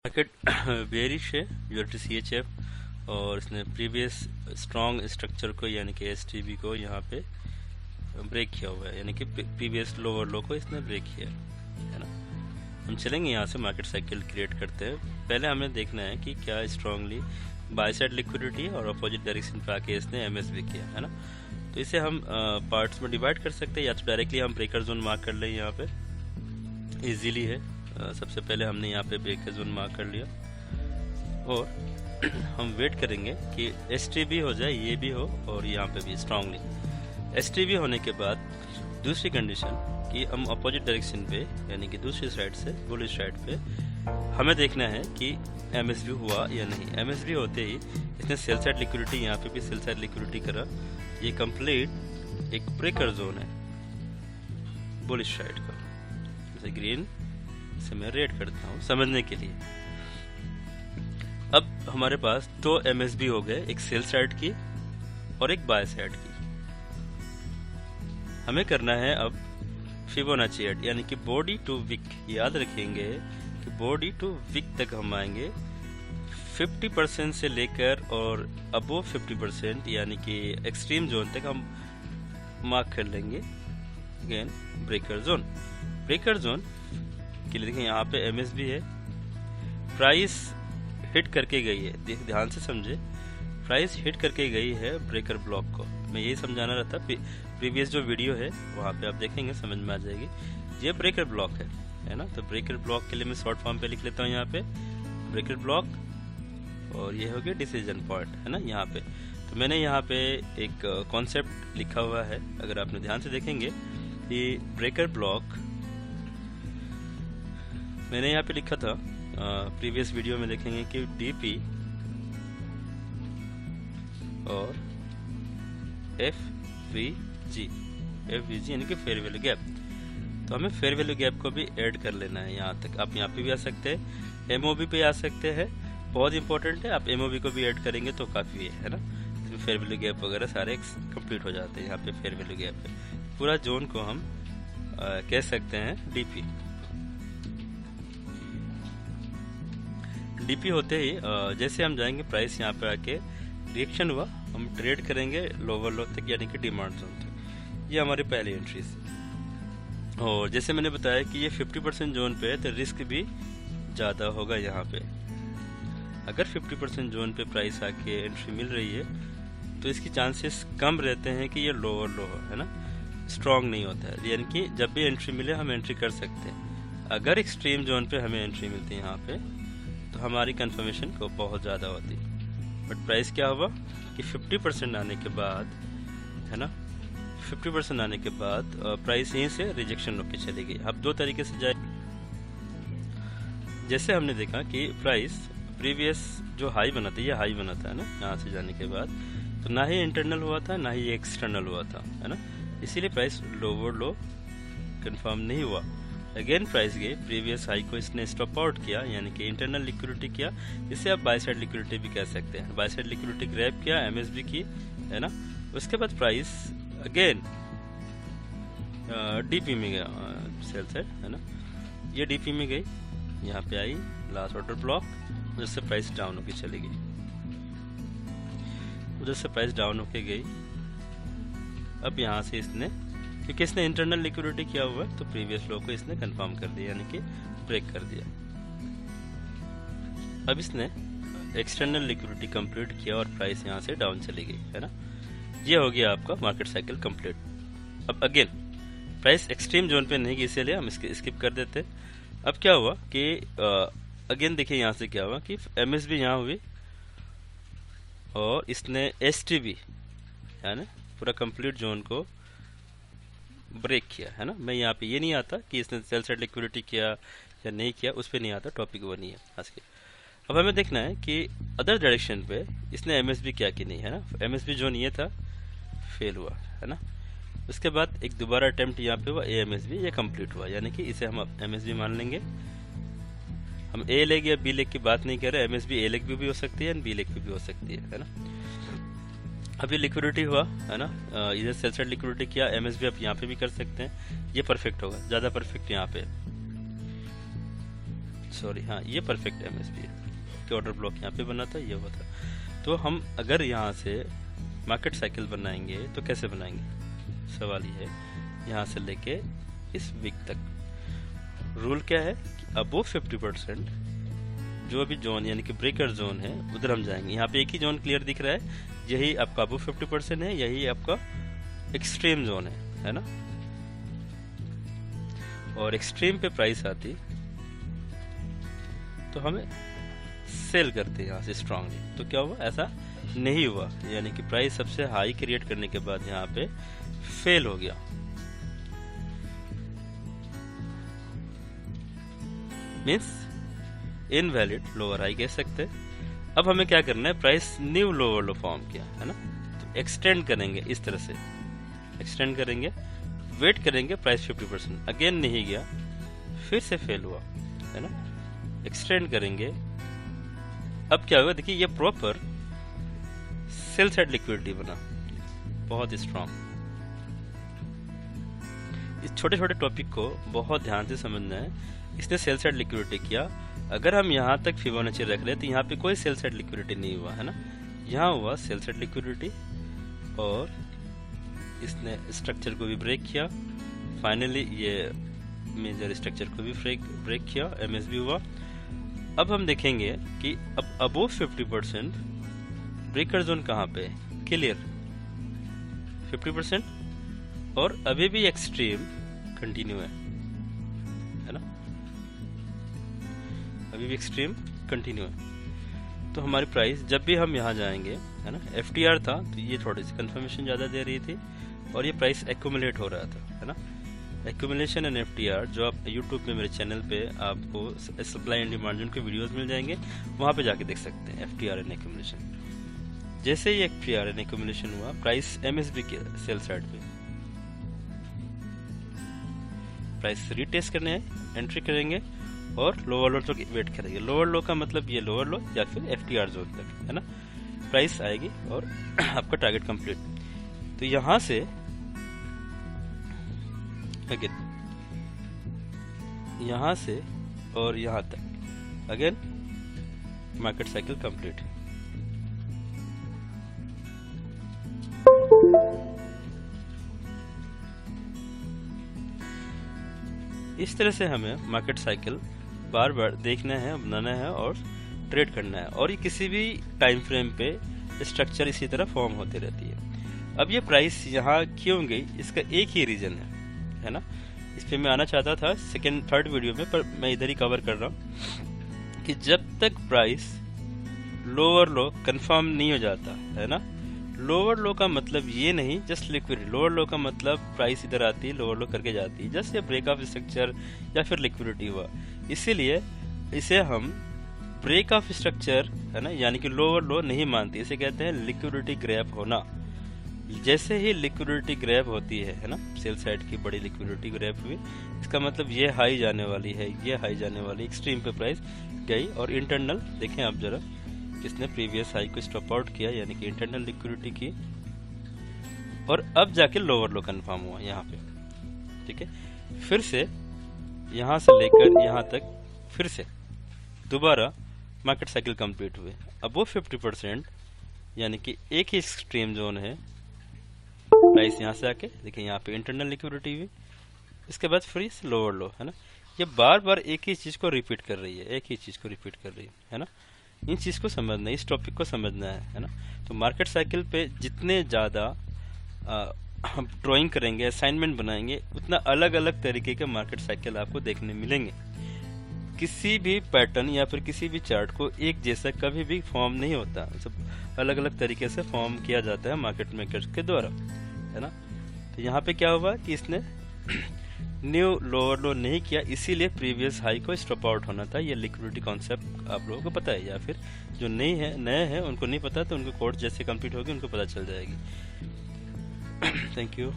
Market bearish है USD और इसने प्रीवियस स्ट्रॉन्ग स्ट्रक्चर को यानी कि STB को यहाँ पे ब्रेक किया हुआ है, यानी कि प्रीवियस लोअर लो को इसने ब्रेक किया है ना। हम चलेंगे यहाँ से मार्केट साइकिल क्रिएट करते हैं। पहले हमें देखना है कि क्या स्ट्रांगली बाय साइड लिक्विडिटी और अपोजिट डायरेक्शन पे आके इसने MSB किया है ना। तो इसे हम पार्ट्स में डिवाइड कर सकते हैं, या तो डायरेक्टली हम ब्रेकर जोन मार्क कर लें, यहाँ पे इजीली है। सबसे पहले हमने यहाँ पे ब्रेकर जोन मार्क कर लिया और हम वेट करेंगे कि STB हो जाए, ये भी हो और यहाँ पे भी स्ट्रांगली STB होने के बाद दूसरी कंडीशन कि हम अपोजिट डायरेक्शन पे यानी कि दूसरी साइड से बुलिश साइड पे हमें देखना है कि MSB हुआ या नहीं। MSB होते ही इसने सेल साइड लिक्विडिटी, यहाँ पे भी सेल साइड लिक्विडिटी करा। ये कंप्लीट एक ब्रेकर जोन है बुलिश साइड का, जैसे ग्रीन से मैं रेड करता हूँ समझने के लिए। अब हमारे पास दो MSB हो गए, एक सेल साइड की और एक बाय साइड की। हमें करना है अब फिबोनाची एड, यानी कि बॉडी टू विक। याद रखेंगे कि बॉडी टू विक तक हम आएंगे 50% से लेकर और अबोव 50% यानी कि एक्सट्रीम जोन तक हम मार्क कर लेंगे। Again breaker zone, breaker zone के लिए देखें यहाँ पे MSB है, प्राइस हिट करके गई है, ध्यान से समझे, प्राइस हिट करके गई है ब्रेकर ब्लॉक को। मैं यही समझाना रहा था, प्रीवियस जो वीडियो है वहाँ पे आप देखेंगे, समझ में आ जाएगी। ये ब्रेकर ब्लॉक है ना। तो ब्रेकर ब्लॉक के लिए मैं शॉर्ट फॉर्म पे लिख लेता हूँ यहाँ पे ब्रेकर ब्लॉक, और ये हो गया डिसीजन पॉइंट है ना यहाँ पे। तो मैंने यहाँ पे एक कॉन्सेप्ट लिखा हुआ है, अगर आपने ध्यान से देखेंगे कि ब्रेकर ब्लॉक मैंने यहाँ पे लिखा था, प्रीवियस वीडियो में देखेंगे कि DP और FVG यानी कि फेयर वैल्यू गैप। तो हमें फेयर वैल्यू गैप को भी ऐड कर लेना है यहाँ तक। आप यहाँ पे भी आ सकते हैं, MOB पे आ सकते हैं, बहुत इंपॉर्टेंट है। आप MOB को भी ऐड करेंगे तो काफ़ी है ना। इसमें फेयर वैल्यू गैप वगैरह सारे कंप्लीट हो जाते हैं। यहाँ पे फेयर वैल्यू गैप है, पूरा जोन को हम कह सकते हैं DP होते ही जैसे हम जाएंगे प्राइस यहाँ पे आके रिएक्शन हुआ, हम ट्रेड करेंगे लोअर लो तक यानी कि डिमांड जोन तक। ये हमारी पहली एंट्रीज। और जैसे मैंने बताया कि ये 50% जोन पे है तो रिस्क भी ज़्यादा होगा यहाँ पे। अगर 50% जोन पे प्राइस आके एंट्री मिल रही है तो इसकी चांसेस कम रहते हैं कि ये लोअर लो है ना, स्ट्रॉन्ग नहीं होता है। यानी कि जब भी एंट्री मिले हम एंट्री कर सकते हैं। अगर एक्सट्रीम जोन पे हमें एंट्री मिलती है यहाँ पे तो हमारी कंफर्मेशन को बहुत ज़्यादा होती है। बट प्राइस क्या हुआ कि 50% आने के बाद है ना, 50% आने के बाद प्राइस यहीं से रिजेक्शन होके चली गई। अब दो तरीके से जाए, जैसे हमने देखा कि प्राइस प्रीवियस जो हाई बना था, ये हाई बना था ना, यहाँ से जाने के बाद तो ना ही इंटरनल हुआ था ना ही एक्सटर्नल हुआ था है ना, इसीलिए प्राइस लोअर लो कंफर्म नहीं हुआ। अगेन प्राइस गई, प्रीवियस हाई को इसने स्टॉप आउट किया यानी कि इंटरनल लिक्विडिटी किया, इसे आप बाय साइड लिक्विडिटी भी कह सकते हैं। बाय साइड लिक्विडिटी ग्रैब किया, MSB की है ना। उसके बाद प्राइस अगेन DP में गया, सेल साइड है ना, ये DP में गई, यहाँ पे आई लास्ट ऑर्डर ब्लॉक, उधर से प्राइस डाउन होके चली गई, उधर से प्राइस डाउन होके गई। अब यहाँ से इसने, क्योंकि इसने इंटरनल लिक्विडिटी किया हुआ है तो प्रीवियस लो को इसने कंफर्म कर दिया यानी कि ब्रेक कर दिया। अब इसने एक्सटर्नल लिक्विडिटी कंप्लीट किया और प्राइस यहाँ से डाउन चली गई है ना। ये हो गया आपका मार्केट साइकिल कंप्लीट। अब अगेन प्राइस एक्सट्रीम जोन पे नहीं गई, इसीलिए हम इसके स्किप कर देते। अब क्या हुआ कि अगेन देखिए यहाँ से क्या हुआ कि MSB यहाँ हुई और इसने STB यानी पूरा कंप्लीट जोन को ब्रेक किया है ना। मैं यहाँ पे ये नहीं आता कि इसने सेल साइड लिक्विडिटी किया या नहीं किया, उस पर नहीं आता, टॉपिक वो नहीं है आज के। अब हमें देखना है कि अदर डायरेक्शन पे इसने MSB किया कि नहीं है ना। MSB जोन ये था, फेल हुआ है ना। उसके बाद एक दोबारा अटेम्प्ट यहाँ पे हुआ AMSB, ये कंप्लीट हुआ यानी कि इसे हम MSB मान लेंगे। हम A लेग या B लेग की बात नहीं कर रहे, MSB A लेग भी हो सकती है, B लेग भी हो सकती है ना। अभी लिक्विडिटी हुआ है ना, इधर सेल साइड लिक्विडिटी किया, MSB आप यहाँ पे भी कर सकते हैं, ये परफेक्ट होगा, ज़्यादा परफेक्ट यहाँ पे। सॉरी, हाँ ये परफेक्ट MSB है कि ऑर्डर ब्लॉक यहाँ पे बना था, ये हुआ था। तो हम अगर यहाँ से मार्केट साइकिल बनाएंगे तो कैसे बनाएंगे, सवाल ये है। यहाँ से लेके इस वीक तक रूल क्या है कि अबोव 50% जो भी जोन यानी कि ब्रेकर जोन है उधर हम जाएंगे। यहाँ पे एक ही जोन क्लियर दिख रहा है, यही आपका अबोव 50% है, यही आपका एक्सट्रीम जोन है ना। और एक्सट्रीम पे प्राइस आती तो हमें सेल करते हैं यहाँ से स्ट्रांगली। तो क्या हुआ, ऐसा नहीं हुआ, यानी कि प्राइस सबसे हाई क्रिएट करने के बाद यहाँ पे फेल हो गया। मीन्स इनवैलिड लोअर हाई कह सकते हैं। अब हमें क्या करना है, प्राइस न्यू लोअर लो फॉर्म किया है ना, तो एक्सटेंड करेंगे, इस तरह से एक्सटेंड करेंगे, वेट करेंगे, प्राइस 50% अगेन नहीं गया, फिर से फेल हुआ है ना, एक्सटेंड करेंगे। अब क्या होगा, देखिए ये प्रॉपर सेल साइड लिक्विडिटी बना, बहुत स्ट्रांग। इस छोटे छोटे टॉपिक को बहुत ध्यान से समझना है। इसने सेल साइड लिक्विडिटी किया, अगर हम यहाँ तक फिबोनाची रख ले तो यहाँ पे कोई सेल साइड लिक्विडिटी नहीं हुआ है ना, यहाँ हुआ सेल साइड लिक्विडिटी और इसने स्ट्रक्चर को भी ब्रेक किया। फाइनली ये मेजर स्ट्रक्चर को भी ब्रेक किया, MSB हुआ। अब हम देखेंगे कि अब अबोव 50% ब्रेकर जोन कहाँ पे है, क्लियर 50% और अभी भी एक्सट्रीम कंटिन्यू है ना, अभी भी एक्सट्रीम कंटिन्यू है। तो हमारी प्राइस जब भी हम यहाँ जाएंगे है ना, FTR था तो ये थोड़ी सी कंफर्मेशन ज़्यादा दे रही थी और ये प्राइस एक्यूमुलेट हो रहा था है ना। एक्यूमुलेशन एंड FTR जो आप यूट्यूब पे मेरे चैनल पे आपको सप्लाई एंड डिमांड जोन के वीडियोस मिल जाएंगे, वहाँ पे जाके देख सकते हैं FTR एंड एक्यूमुलेशन। जैसे ही FTR एंड एक्यूमुलेशन हुआ, प्राइस MSB के सेल साइड पे प्राइस रीटेस्ट करने एंट्री करेंगे और लोअर लो तक वेट करेंगे। लोअर लो का मतलब ये लोअर लो या फिर FTR जोन तक है ना, प्राइस आएगी और आपका टारगेट कंप्लीट। तो यहां से अगेन यहां से और यहां तक अगेन मार्केट साइकिल कंप्लीट। इस तरह से हमें मार्केट साइकिल बार बार देखना है, बनाना है और ट्रेड करना है। और ये किसी भी टाइम फ्रेम पे स्ट्रक्चर इसी तरह फॉर्म होती रहती है। अब ये प्राइस यहाँ क्यों गई, इसका एक ही रीजन है ना। इस पे मैं आना चाहता था थर्ड वीडियो में, पर मैं इधर ही कवर कर रहा हूँ कि जब तक प्राइस लोअर लो कंफर्म नहीं हो जाता है ना। लोअर लो का मतलब ये नहीं जस्ट लिक्विडिटी, लोअर लो का मतलब प्राइस इधर आती है लोअर लो करके जाती है, जस्ट ये ब्रेक ऑफ स्ट्रक्चर या फिर लिक्विडिटी हुआ। इसीलिए इसे हम ब्रेक ऑफ स्ट्रक्चर है ना, यानी कि लोअर लो नहीं मानती, इसे कहते हैं लिक्विडिटी ग्रैब होना। जैसे ही लिक्विडिटी ग्रैब होती है ना, सेल साइड की बड़ी लिक्विडिटी ग्रैब हुई, इसका मतलब ये हाई जाने वाली है, ये हाई जाने वाली, एक्सट्रीम पे प्राइस गई। और इंटरनल देखें आप जरा, इसने प्रीवियस हाई को स्टॉप आउट किया, यानी कि इंटरनल लिक्विडिटी की, और अब जाके लोअर लो कंफर्म हुआ यहाँ पे, ठीक है। फिर से यहाँ से लेकर यहाँ तक फिर से दोबारा मार्केट साइकिल कंप्लीट हुए। अबोव 50% यानी कि एक ही एक्सट्रीम जोन है, प्राइस यहाँ से आके देखिए यहाँ पे इंटरनल लिक्विडिटी हुई, इसके बाद फिर से लोअर लो है ना। ये बार बार एक ही चीज को रिपीट कर रही है, एक ही चीज को रिपीट कर रही है ना। इन चीज को समझना है, इस टॉपिक को समझना है ना। तो मार्केट साइकिल पे जितने ज्यादा हम ड्राइंग करेंगे, असाइनमेंट बनाएंगे, उतना अलग अलग तरीके के मार्केट साइकिल आपको देखने मिलेंगे। किसी भी पैटर्न या फिर किसी भी चार्ट को एक जैसा कभी भी फॉर्म नहीं होता, सब अलग अलग तरीके से फॉर्म किया जाता है मार्केट मेकर्स के द्वारा, है ना। तो यहाँ पे क्या हुआ कि इसने न्यू लोअर लो नहीं किया, इसीलिए प्रीवियस हाई को स्टॉप आउट होना था। ये लिक्विडिटी कॉन्सेप्ट आप लोगों को पता है, या फिर जो नए हैं उनको नहीं पता, तो उनको कोर्स जैसे कंप्लीट होगी उनको पता चल जाएगी। Thank you.